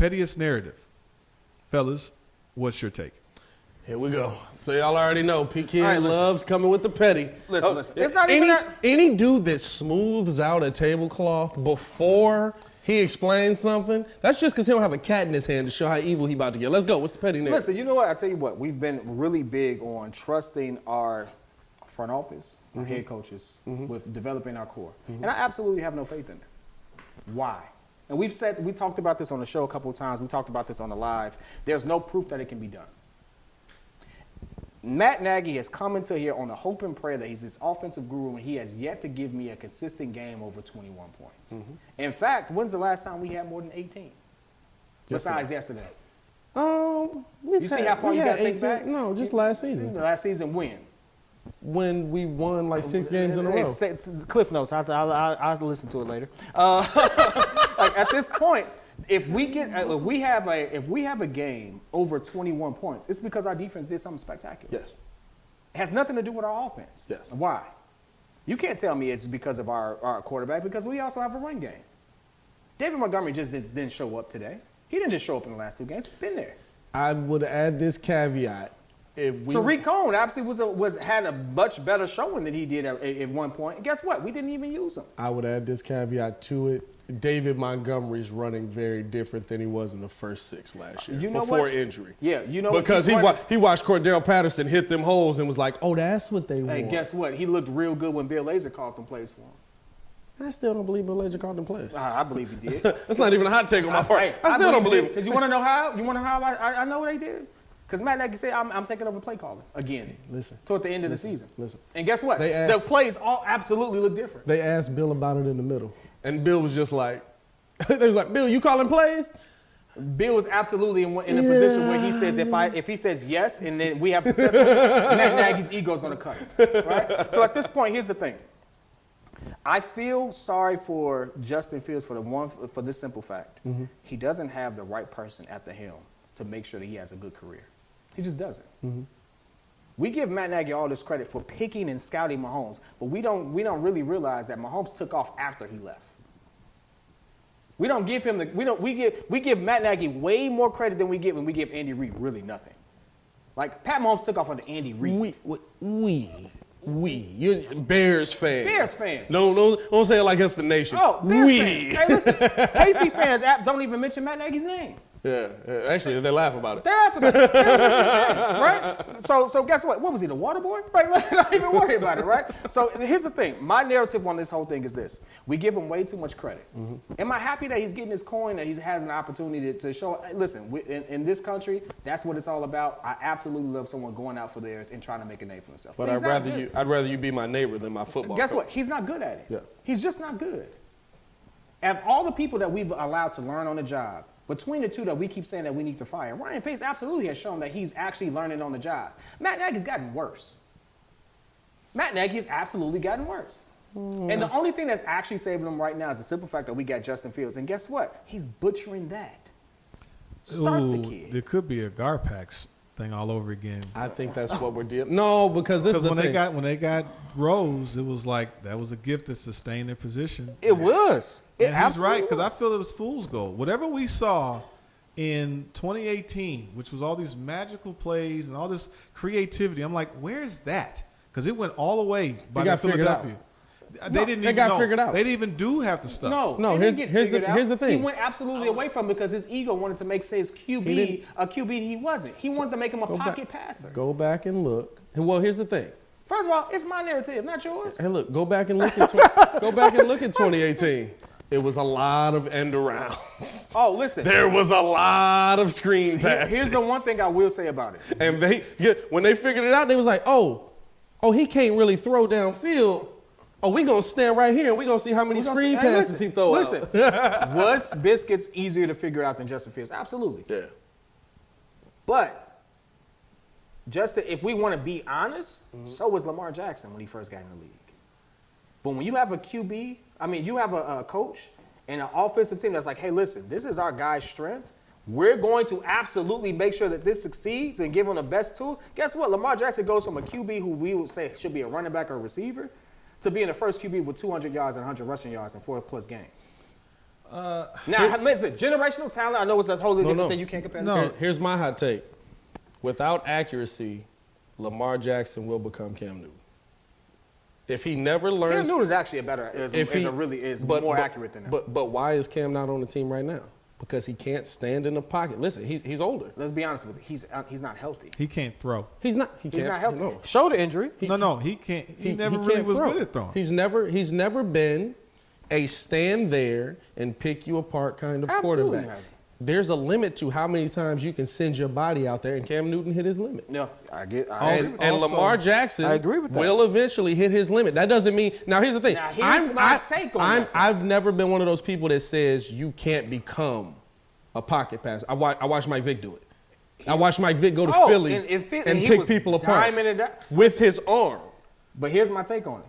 pettiest narrative. Fellas, what's your take? Here we go. So y'all already know P-Kid loves coming with the petty. Listen. It's not even that. Any dude that smooths out a tablecloth before he explains something, that's just because he don't have a cat in his hand to show how evil he about to get. Let's go. What's the petty narrative? Listen, you know what? I tell you what. We've been really big on trusting our front office, our head coaches, with developing our core. And I absolutely have no faith in it. Why? And we talked about this on the show a couple of times. We talked about this on the live. There's no proof that it can be done. Matt Nagy has come into here on a hope and prayer that he's this offensive guru, and he has yet to give me a consistent game over 21 points. In fact, when's the last time we had more than 18? Besides yesterday. You see how far you got to think back? No, just last season. Last season when? When we won like 6 games in a row. It's Cliff Notes. I'll listen to it later. Like at this point, if we have a game over 21 points, it's because our defense did something spectacular. Yes. It has nothing to do with our offense. Yes. Why? You can't tell me it's because of our quarterback, because we also have a run game. David Montgomery just didn't show up today. He didn't just show up in the last 2 games. He's been there. I would add this caveat. Tariq Cohen absolutely had a much better showing than he did at one point. And guess what? We didn't even use him. I would add this caveat to it. David Montgomery's running very different than he was in the first 6 last year before injury. Yeah, because he watched Cordell Patterson hit them holes and was like, oh, that's what they want. Hey, guess what? He looked real good when Bill Lazor called them plays for him. I still don't believe Bill Lazor called them plays. I believe he did. That's not even a hot take on my part. I still don't believe it. Because you want to know how? You want to know how I know what they did? Because Matt Nagy said, I'm taking over play calling again. Listen. Toward the end of the season. Listen. And guess what? The plays all absolutely look different. They asked Bill about it in the middle. And Bill was just like, they was like, Bill, you calling plays? Bill was absolutely in a position where he says, if he says yes and then we have success, Matt Nagy's ego is going to cut him. Right? So at this point, here's the thing. I feel sorry for Justin Fields for this simple fact. He doesn't have the right person at the helm to make sure that he has a good career. He just doesn't. We give Matt Nagy all this credit for picking and scouting Mahomes, but we don't really realize that Mahomes took off after he left. We don't give him we give Matt Nagy way more credit than we give when we give Andy Reid really nothing. Like Pat Mahomes took off under Andy Reid. You're Bears fans. Bears fans. No, don't say it like it's the nation. Oh, Bears fans. Hey, listen, KC fans don't even mention Matt Nagy's name. Yeah, actually, they laugh about it. They laugh about it. Right? So guess what? What was he, the water boy? Right? Not even worry about it, right? So here's the thing. My narrative on this whole thing is this. We give him way too much credit. Am I happy that he's getting his coin, that he has an opportunity to show? Listen, in this country, that's what it's all about. I absolutely love someone going out for theirs and trying to make a name for himself. But I'd rather you be my neighbor than my football Guess coach. what? He's not good at it. Yeah. He's just not good. And all the people that we've allowed to learn on the job, between the two that we keep saying that we need to fire, Ryan Pace absolutely has shown that he's actually learning on the job. Matt Nagy's gotten worse. Matt Nagy has absolutely gotten worse. And the only thing that's actually saving him right now is the simple fact that we got Justin Fields. And guess what? He's butchering that. Start the kid. There could be a Garpax thing all over again. I think that's what we're dealing. No, because this is the thing. When they got Rose, it was like that was a gift that sustained their position. It was. And he's right, because I feel it was fool's gold. Whatever we saw in 2018, which was all these magical plays and all this creativity, I'm like, where's that? Because it went all the way by Philadelphia. They got figured out. They didn't even do half the stuff. No. Here's the thing. He went absolutely away from it because his ego wanted to make his QB a QB he wasn't. He wanted to make him a pocket passer. Go back and look. Well, here's the thing. First of all, it's my narrative, not yours. Hey, look. Go back and look at 2018. It was a lot of end arounds. Oh, listen. There was a lot of screen passes. Here's the one thing I will say about it. And when they figured it out, they was like, oh, he can't really throw downfield. Oh, we going to stand right here and we going to see how many screen passes he throw out. Was Biscuits easier to figure out than Justin Fields? Absolutely. Yeah. But, Justin, if we want to be honest, so was Lamar Jackson when he first got in the league. But when you have a QB, you have a coach and an offensive team that's like, hey, listen, this is our guy's strength. We're going to absolutely make sure that this succeeds and give him the best tool. Guess what? Lamar Jackson goes from a QB who we would say should be a running back or a receiver to being the first QB with 200 yards and 100 rushing yards in 4+ games. Now, listen, generational talent, I know it's a totally different thing. You can't compare the two. Here's my hot take. Without accuracy, Lamar Jackson will become Cam Newton. If he never learns... Cam Newton is actually more accurate than him. But why is Cam not on the team right now? Because he can't stand in the pocket. Listen, he's older. Let's be honest with you. He's not healthy. He can't throw. He's not healthy. No. Shoulder injury. He can't. He never really was good at throwing. He's never been a stand there and pick you apart kind of quarterback. Hasn't. There's a limit to how many times you can send your body out there, and Cam Newton hit his limit. No, And Lamar Jackson I agree with that. will eventually hit his limit. That doesn't mean... Now, here's the thing. Now, here's my take on that. I've never been one of those people that says you can't become a pocket passer. I watched Mike Vick do it. I watched Mike Vick go to Philly and pick people apart with his arm. But here's my take on it.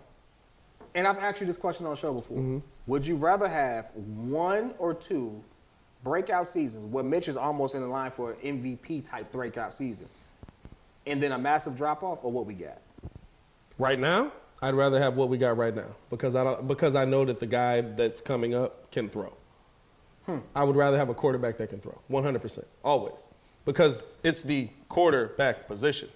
And I've asked you this question on the show before. Mm-hmm. Would you rather have 1 or 2 breakout seasons where Mitch is almost in the line for an MVP type breakout season, and then a massive drop off, or what we got? Right now, I'd rather have what we got right now because I know that the guy that's coming up can throw. I would rather have a quarterback that can throw 100%, always, because it's the quarterback position.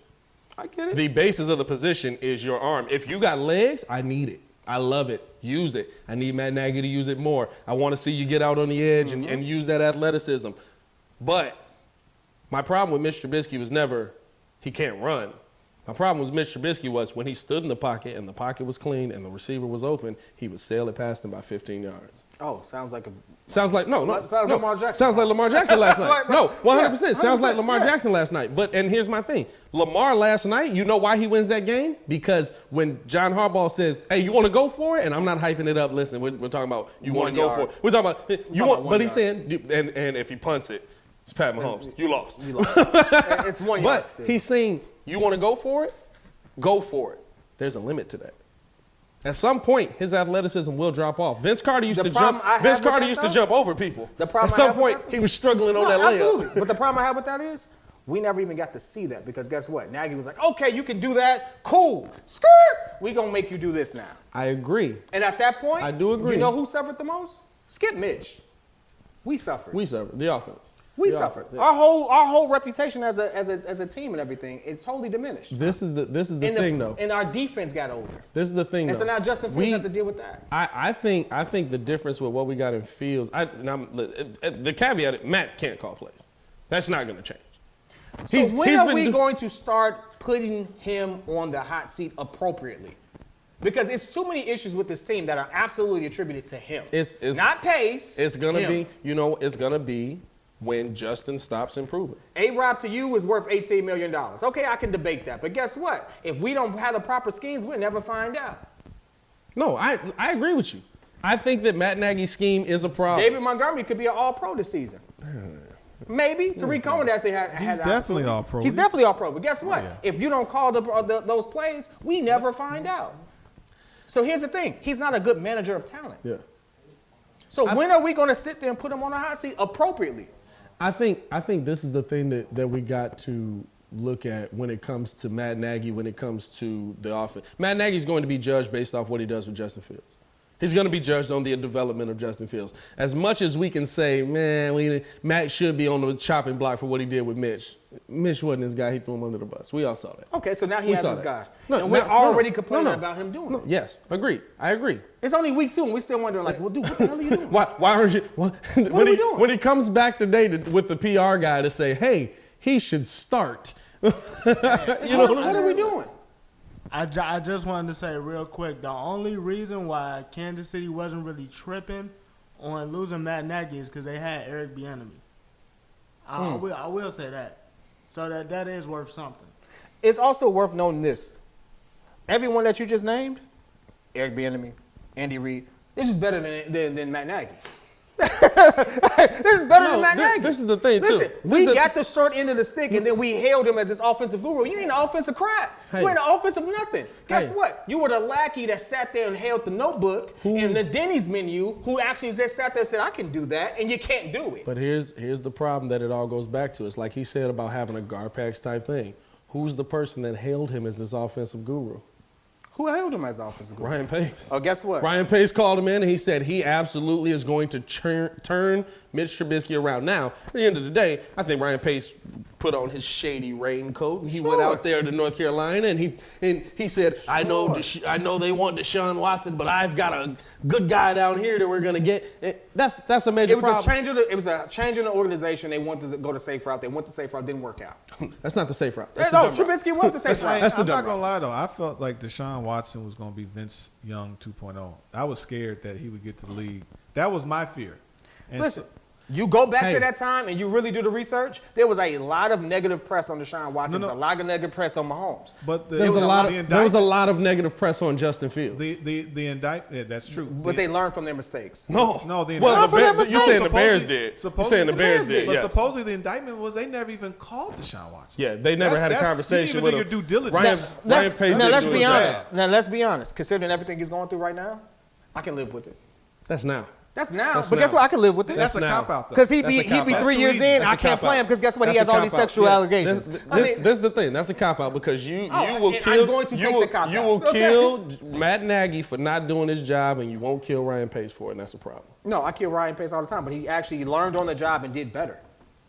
I get it. The basis of the position is your arm. If you got legs, I need it. I love it. Use it. I need Matt Nagy to use it more. I want to see you get out on the edge and use that athleticism. But my problem with Mitch Trubisky was never he can't run. My problem with Mitch Trubisky was when he stood in the pocket and the pocket was clean and the receiver was open, he would sail it past him by 15 yards. Oh, sounds like Lamar Jackson. Sounds like Lamar Jackson last night. Right. No, 100%. Yeah, sounds like Lamar Jackson last night. And here's my thing. Lamar last night, you know why he wins that game? Because when John Harbaugh says, hey, you want to go for it? And I'm not hyping it up. Listen, we're talking about you want to go for it. We're talking about you want, but he's saying, and if he punts it, it's Pat Mahomes. You lost. It's 1 yard. But he's saying, you want to go for it? Go for it. There's a limit to that. At some point, his athleticism will drop off. Vince Carter used to jump over people. At some point, he was struggling on that layup. Absolutely. But the problem I have with that is we never even got to see that because guess what? Nagy was like, okay, you can do that. Cool. Skirt. We're going to make you do this now. I agree. And at that point, I do agree. You know who suffered the most? Skip Mitch. We suffered. The offense. We suffered. Yeah. Our whole reputation as a team and everything is totally diminished. This is the thing, though. And our defense got older. This is the thing, though. And so now Justin Fields has to deal with that. I think the difference with what we got in Fields, the caveat, Matt can't call plays. That's not going to change. So when are we going to start putting him on the hot seat appropriately? Because it's too many issues with this team that are absolutely attributed to him. It's not Pace. It's going to be, it's going to be when Justin stops improving. A-Rob to you is worth $18 million. Okay, I can debate that. But guess what? If we don't have the proper schemes, we'll never find out. No, I agree with you. I think that Matt Nagy's scheme is a problem. David Montgomery could be an all-pro this season. Maybe. Tariq Cohen actually has He's definitely all-pro. He's definitely all-pro. But guess what? Yeah. If you don't call those plays, we never find out. So here's the thing. He's not a good manager of talent. Yeah. So when are we going to sit there and put him on the hot seat appropriately? I think this is the thing that we got to look at when it comes to Matt Nagy, when it comes to the offense. Matt Nagy's going to be judged based off what he does with Justin Fields. He's going to be judged on the development of Justin Fields. As much as we can say, man, Matt should be on the chopping block for what he did with Mitch. Mitch wasn't his guy. He threw him under the bus. We all saw that. Okay, so now he has his guy. And we're already complaining about him doing it. Yes, agreed. I agree. It's only week 2, and we're still wondering, well, dude, what the hell are you doing? Why aren't you? What are we doing? When he comes back today with the PR guy to say, hey, he should start. What are we doing? I just wanted to say real quick, the only reason why Kansas City wasn't really tripping on losing Matt Nagy is because they had Eric Bieniemy. I will say that. So that is worth something. It's also worth noting this. Everyone that you just named, Eric Bieniemy, Andy Reid, this is better than Matt Nagy. This is better than Matt Nagy. This is the thing, too. Listen, we got the short end of the stick, and then we hailed him as this offensive guru. You ain't an offensive crap. You ain't an offensive nothing. Guess what? You were the lackey that sat there and held the notebook and the Denny's menu, who actually just sat there and said, I can do that, and you can't do it. But here's the problem that it all goes back to. It's like he said about having a Garpax type thing. Who's the person that hailed him as this offensive guru? Who held him as the offensive coordinator? Ryan Pace. Oh, guess what? Ryan Pace called him in, and he said he absolutely is going to turn Mitch Trubisky around. Now, at the end of the day, I think Ryan Pace put on his shady raincoat, and he went out there to North Carolina, and he said, I know they want Deshaun Watson, but I've got a good guy down here that we're going to get. That's a major problem. It was a change in the organization. They wanted to go the safe route. They went the safe route. Didn't work out. That's not the safe route. Trubisky was the safe route. I'm not gonna lie though. I felt like Deshaun Watson was gonna be Vince Young 2.0. I was scared that he would get to the league. That was my fear. And Listen, you go back to that time and you really do the research. There was a lot of negative press on Deshaun Watson. There was a lot of negative press on Mahomes. But there was a lot of negative press on Justin Fields. The indictment. That's true. But they learned from their mistakes. No. The indictment. You're saying the Bears did. You're saying the Bears did. But yes. supposedly the indictment was they never even called Deshaun Watson. Yeah, they never had a conversation with him. You didn't even do your due diligence. Ryan Pace. Now let's be honest. Let's be honest. Considering everything he's going through right now, I can live with it. That's now. That's now. But guess what? I can live with it. That's a cop out though. Because he'd be 3 years in. I can't play him because guess what? He has all these sexual allegations. This is the thing. That's a cop out because you will kill Matt Nagy for not doing his job, and you won't kill Ryan Pace for it. And that's a problem. No, I kill Ryan Pace all the time, but he actually learned on the job and did better.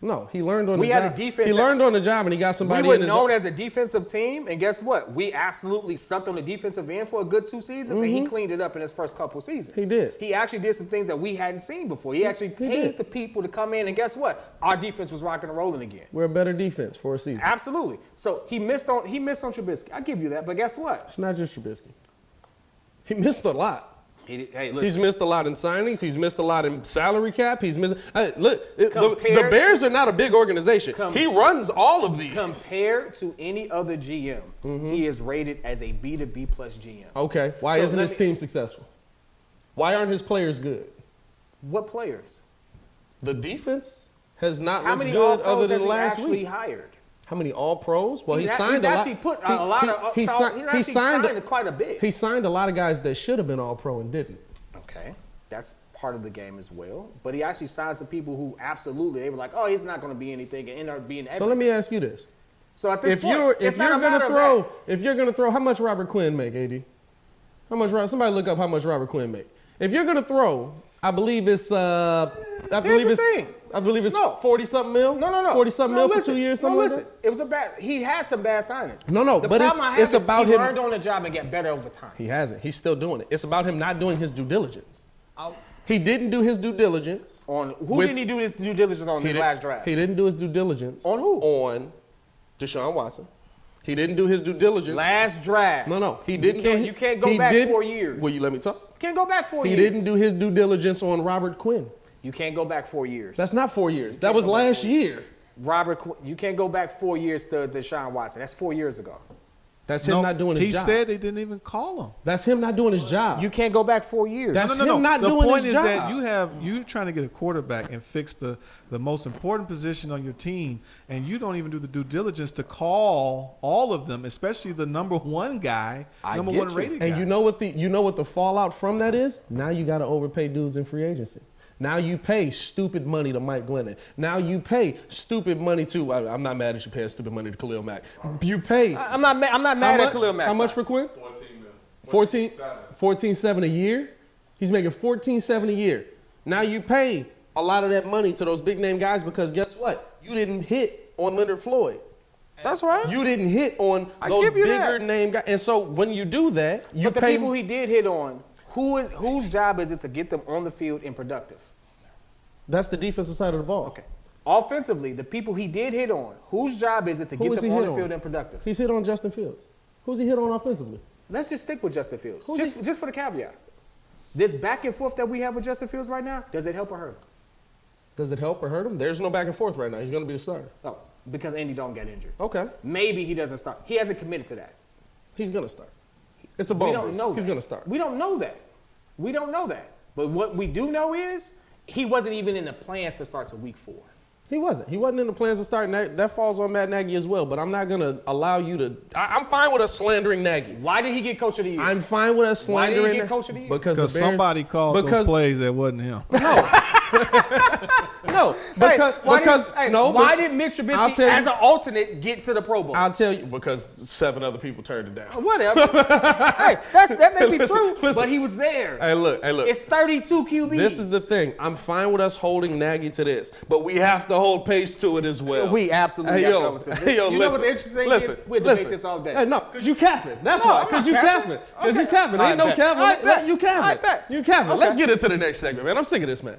No, he learned on the job. We had a defense. He learned on the job, and he got somebody. We were known as a defensive team, and guess what? We absolutely sucked on the defensive end for a good 2 seasons, and he cleaned it up in his first couple seasons. He did. He actually did some things that we hadn't seen before. He actually paid the people to come in, and guess what? Our defense was rocking and rolling again. We're a better defense for a season. Absolutely. So he missed on Trubisky. I give you that, but guess what? It's not just Trubisky. He missed a lot. He's missed a lot in signings. He's missed a lot in salary cap. He's missed. The Bears are not a big organization. He runs all of these. Compared to any other GM, he is rated as a B to B plus GM. Okay. Why isn't his team successful? Why aren't his players good? What players? The defense has not looked good other than last week. How many All-Pros has he actually hired? How many All-Pros? Well, he signed he's actually put a lot of. He signed quite a bit. He signed a lot of guys that should have been All-Pro and didn't. Okay, that's part of the game as well. But he actually signed some people who absolutely they were like, oh, he's not going to be anything, and ended up being everything. So let me ask you this: So at this point, if you're going to throw, how much Robert Quinn make, AD? How much? Somebody look up how much Robert Quinn make. If you're going to throw, I believe it's 40-something mil? No. 40-something mil for 2 years, something like that? It was he had some bad signings. But it's about him. He learned on the job and get better over time. He hasn't. He's still doing it. It's about him not doing his due diligence. He didn't do his due diligence. On who didn't he do his due diligence on his last draft? He didn't do his due diligence. On who? On Deshaun Watson. He didn't do his due diligence. Last draft. No. He didn't. You can't go back 4 years. Will you let me talk? Can't go back 4 years. He didn't do his due diligence on Robert Quinn. You can't go back 4 years. That's not 4 years. That was last year. You can't go back 4 years to Deshaun Watson. That's 4 years ago. That's him not doing his job. He said they didn't even call him. That's him not doing his job. You can't go back 4 years. That's him not doing his job. The point is that you're trying to get a quarterback and fix the most important position on your team, and you don't even do the due diligence to call all of them, especially the number one guy, number one rated guy. And you know what the fallout from that is? Now you got to overpay dudes in free agency. Now you pay stupid money to Mike Glennon. Now you pay stupid money to. I'm not mad at you paying stupid money to Khalil Mack. You pay. I'm not mad at Khalil Mack. How much for Quinn? 14.7 a year. He's making 14.7 a year. Now you pay a lot of that money to those big name guys because guess what? You didn't hit on Leonard Floyd. That's right. You didn't hit on those bigger name guys. And so when you do that, you pay. But the people he did hit on. Whose job is it to get them on the field and productive? That's the defensive side of the ball. Okay. Offensively, the people he did hit on, whose job is it to get them on the field and productive? He's hit on Justin Fields. Who's he hit on offensively? Let's just stick with Justin Fields. Just for the caveat. This back and forth that we have with Justin Fields right now, does it help or hurt him? Does it help or hurt him? There's no back and forth right now. He's going to be the starter. Oh, because Andy Dalton got injured. Okay. Maybe he doesn't start. He hasn't committed to that. He's going to start. It's a ball. We don't know He's going to start. We don't know that. We don't know that. But what we do know is he wasn't even in the plans to start till week 4. He wasn't. He wasn't in the plans to start. And that falls on Matt Nagy as well. But I'm not going to allow you to. I'm fine with us slandering Nagy. Why did he get Coach of the Year? I'm fine with us slandering. Why did he get Coach of the Year? Because somebody called those plays that wasn't him. No. No, why did Mitch I'll Trubisky tell you- as an alternate get to the Pro Bowl? I'll tell you, because 7 other people turned it down. Whatever. Hey, that may be true, listen. but he was there. Hey, look. It's 32 QBs. This is the thing. I'm fine with us holding Nagy to this, but we have to hold pace to it as well. We absolutely have to hold to this. You know what the interesting thing is? We'll debate this all day. Hey, no, because you capping. That's No, why. I'm Because not you capping. capping. Because you Okay. capping. I Ain't no bet. capping. I bet. You capping. I bet. You capping. Okay. Let's get into the next segment, man. I'm sick of this, man.